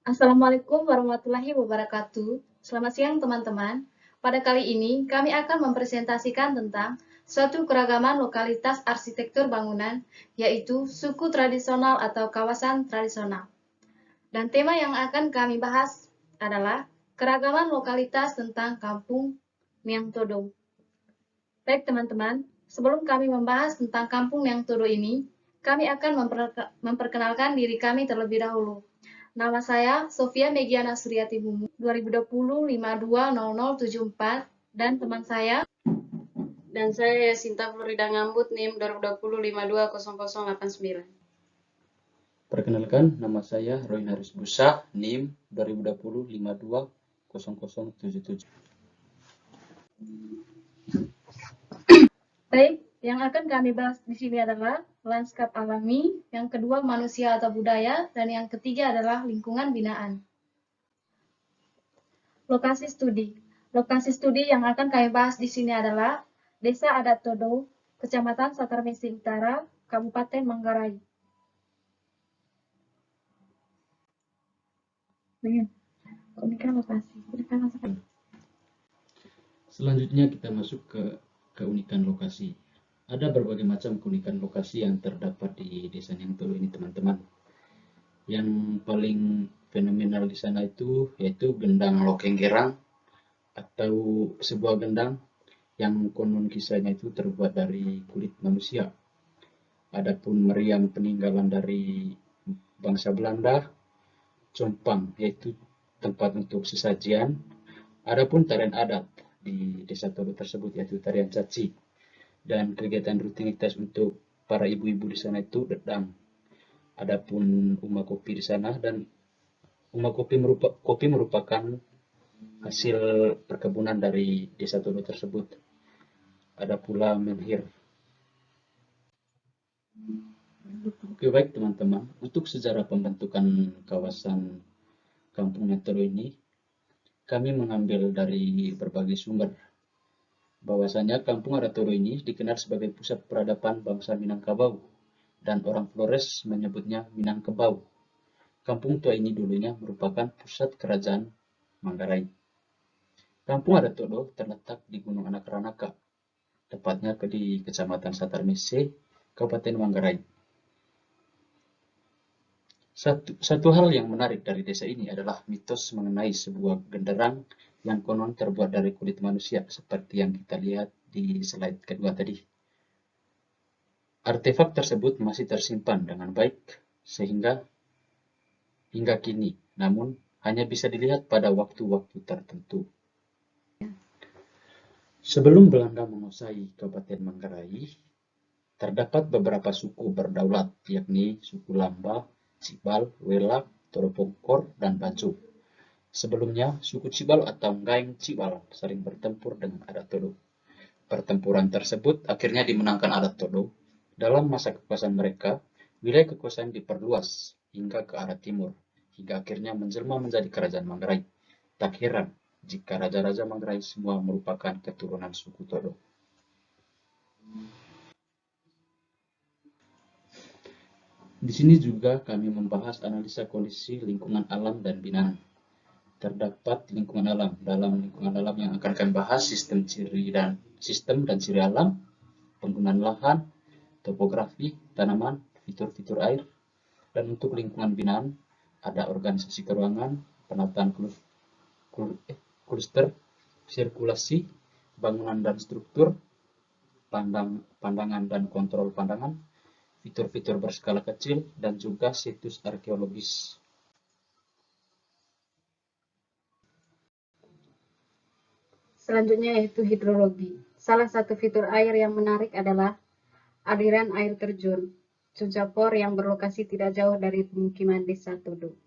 Assalamualaikum warahmatullahi wabarakatuh. Selamat siang teman-teman. Pada kali ini kami akan mempresentasikan tentang suatu keragaman lokalitas arsitektur bangunan, yaitu suku tradisional atau kawasan tradisional. Dan tema yang akan kami bahas adalah keragaman lokalitas tentang Kampung Miang Todo. Baik teman-teman, sebelum kami membahas tentang Kampung Miang Todo ini, kami akan memperkenalkan diri kami terlebih dahulu. Nama saya Sofia Megiana Suryati Mumu, 2020-520074, dan teman saya. Dan saya Yasinta Florida Ngambut, NIM 2020-520089. Perkenalkan, nama saya Roy Haris Busah, NIM 2020-520077. Baik, yang akan kami bahas di sini adalah lanskap alami, yang kedua manusia atau budaya, dan yang ketiga adalah lingkungan binaan. Lokasi studi. Lokasi studi yang akan kami bahas di sini adalah Desa Adat Todo, Kecamatan Satarmesi Utara, Kabupaten Manggarai. Selanjutnya kita masuk ke keunikan lokasi. Ada berbagai macam keunikan lokasi yang terdapat di Desa Miang Todo ini, teman-teman. Yang paling fenomenal di sana itu yaitu gendang Lokeng Gerang, atau sebuah gendang yang konon kisahnya itu terbuat dari kulit manusia. Adapun meriam peninggalan dari bangsa Belanda, compang yaitu tempat untuk sesajian. Adapun tarian adat di Desa Todo tersebut yaitu tarian caci, dan kegiatan rutinitas untuk para ibu-ibu di sana itu dedang. Adapun rumah kopi di sana, dan rumah kopi merupakan hasil perkebunan dari Desa Todo tersebut. Ada pula menhir. Oke, baik teman-teman, untuk sejarah pembentukan kawasan Kampung Miang Todo ini, kami mengambil dari berbagai sumber. Bahwasanya Kampung Adat Todo ini dikenal sebagai pusat peradaban bangsa Minangkabau, dan orang Flores menyebutnya Minangkabau. Kampung tua ini dulunya merupakan pusat kerajaan Manggarai. Kampung Adat Todo terletak di Gunung Anak Ranaka, tepatnya di Kecamatan Satarmese, Kabupaten Manggarai. Satu hal yang menarik dari desa ini adalah mitos mengenai sebuah genderang yang konon terbuat dari kulit manusia, seperti yang kita lihat di slide kedua tadi. Artefak tersebut masih tersimpan dengan baik sehingga hingga kini, namun hanya bisa dilihat pada waktu-waktu tertentu. Sebelum Belanda menguasai Kabupaten Manggarai, terdapat beberapa suku berdaulat, yakni suku Lamba, Cibal, Welak, Toropongkor, dan Bajo. Sebelumnya, suku Cibal atau Ngaeng Cibal sering bertempur dengan Adat Todo. Pertempuran tersebut akhirnya dimenangkan Adat Todo. Dalam masa kekuasaan mereka, wilayah kekuasaan diperluas hingga ke arah timur, hingga akhirnya menjelma menjadi Kerajaan Manggarai. Tak heran jika raja-raja Manggarai semua merupakan keturunan suku Todo. Di sini juga kami membahas analisa kondisi lingkungan alam dan binaan. Terdapat lingkungan alam. Dalam lingkungan alam yang akan kami bahas sistem dan ciri alam, penggunaan lahan, topografi, tanaman, fitur-fitur air. Dan untuk lingkungan binaan ada organisasi keuangan, penataan kluster, sirkulasi, bangunan dan struktur, pandangan dan kontrol pandangan, fitur-fitur berskala kecil, dan juga situs arkeologis. Selanjutnya yaitu hidrologi. Salah satu fitur air yang menarik adalah aliran air terjun Cuncapor yang berlokasi tidak jauh dari pemukiman Desa Todo.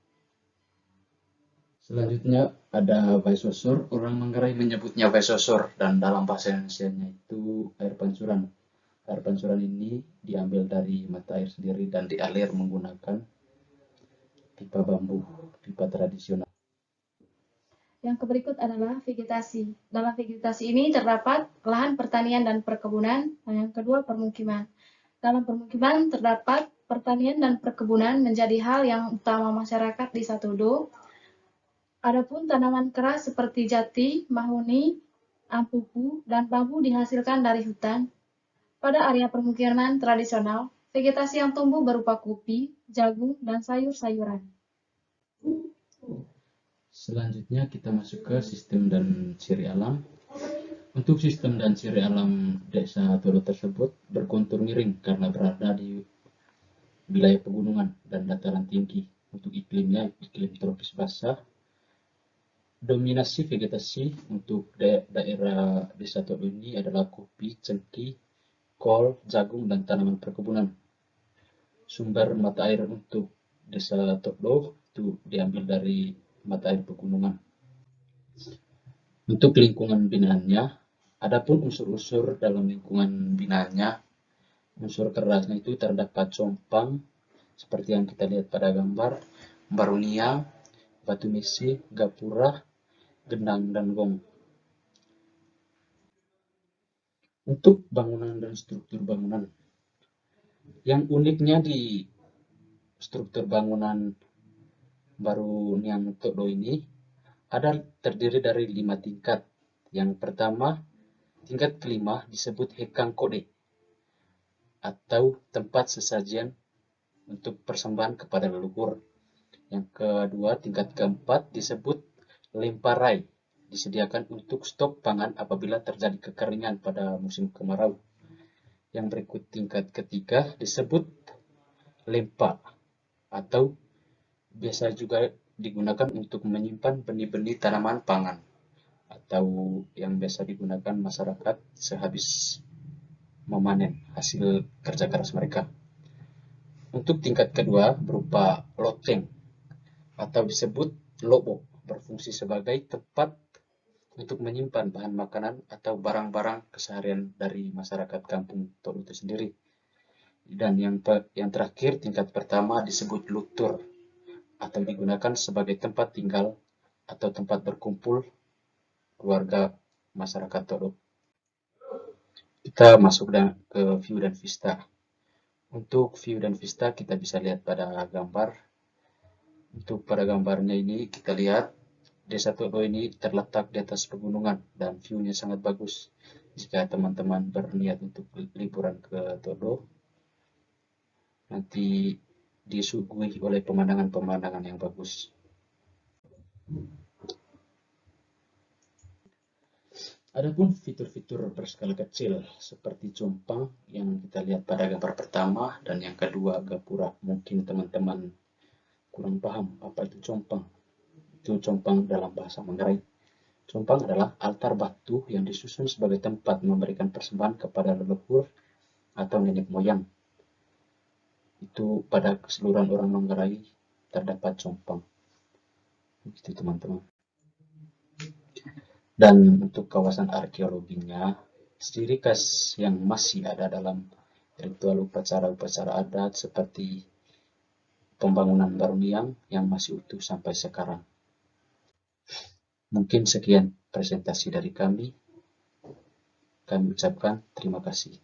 Selanjutnya ada Vaisosor. Orang Manggarai menyebutnya Vaisosor, dan dalam bahasa Indonesianya itu air pancuran. Air pancuran ini diambil dari mata air sendiri dan dialir menggunakan pipa bambu, pipa tradisional. Yang berikut adalah vegetasi. Dalam vegetasi ini terdapat lahan pertanian dan perkebunan, dan yang kedua permukiman. Dalam permukiman terdapat pertanian dan perkebunan menjadi hal yang utama masyarakat Desa Todo. Adapun tanaman keras seperti jati, mahoni, ampupu, dan bambu dihasilkan dari hutan. Pada area permukiman tradisional, vegetasi yang tumbuh berupa kopi, jagung, dan sayur-sayuran. Selanjutnya kita masuk ke sistem dan ciri alam. Untuk sistem dan ciri alam desa Todo tersebut berkontur miring karena berada di wilayah pegunungan dan dataran tinggi. Untuk iklimnya, iklim tropis basah. Dominasi vegetasi untuk daerah desa Todo ini adalah kopi, cengkih, kol, jagung, dan tanaman perkebunan. Sumber mata air untuk desa Todo itu diambil dari mata air pegunungan. Untuk lingkungan binaannya, adapun unsur-unsur dalam lingkungan binaannya, unsur kerasnya itu terdapat compang, seperti yang kita lihat pada gambar, barunia, batu mesi, gapura, gendang, dan gong. Untuk bangunan dan struktur bangunan, yang uniknya di struktur bangunan baru Niang Todo ini terdiri dari 5 tingkat. Yang pertama, tingkat kelima disebut Hekang Kode atau tempat sesajian untuk persembahan kepada leluhur. Yang kedua, tingkat keempat disebut Lemparai, disediakan untuk stok pangan apabila terjadi kekeringan pada musim kemarau. Yang berikut tingkat ketiga disebut Lempa atau biasa juga digunakan untuk menyimpan benih-benih tanaman pangan atau yang biasa digunakan masyarakat sehabis memanen hasil kerja keras mereka. Untuk tingkat kedua berupa loteng atau disebut lobo, berfungsi sebagai tempat untuk menyimpan bahan makanan atau barang-barang keseharian dari masyarakat kampung Todo itu sendiri. Dan yang terakhir, tingkat pertama disebut lutur atau digunakan sebagai tempat tinggal atau tempat berkumpul keluarga masyarakat Todo. Kita masuk ke view dan vista. Untuk view dan vista kita bisa lihat pada gambar. Untuk pada gambarnya ini kita lihat desa Todo ini terletak di atas pegunungan dan view-nya sangat bagus. Jika teman-teman berniat untuk liburan ke Todo, nanti disuguhi oleh pemandangan-pemandangan yang bagus. Adapun fitur-fitur berskala kecil seperti compang yang kita lihat pada gambar pertama dan yang kedua gapura. Mungkin teman-teman kurang paham apa itu compang. Itu compang dalam bahasa Manggarai. Compang adalah altar batu yang disusun sebagai tempat memberikan persembahan kepada leluhur atau nenek moyang. Itu pada keseluruhan orang Manggarai terdapat compang. Begitu teman-teman. Dan untuk kawasan arkeologinya, ciri khas yang masih ada dalam ritual upacara-upacara adat seperti pembangunan Baru Niang yang masih utuh sampai sekarang. Mungkin sekian presentasi dari kami. Kami ucapkan terima kasih.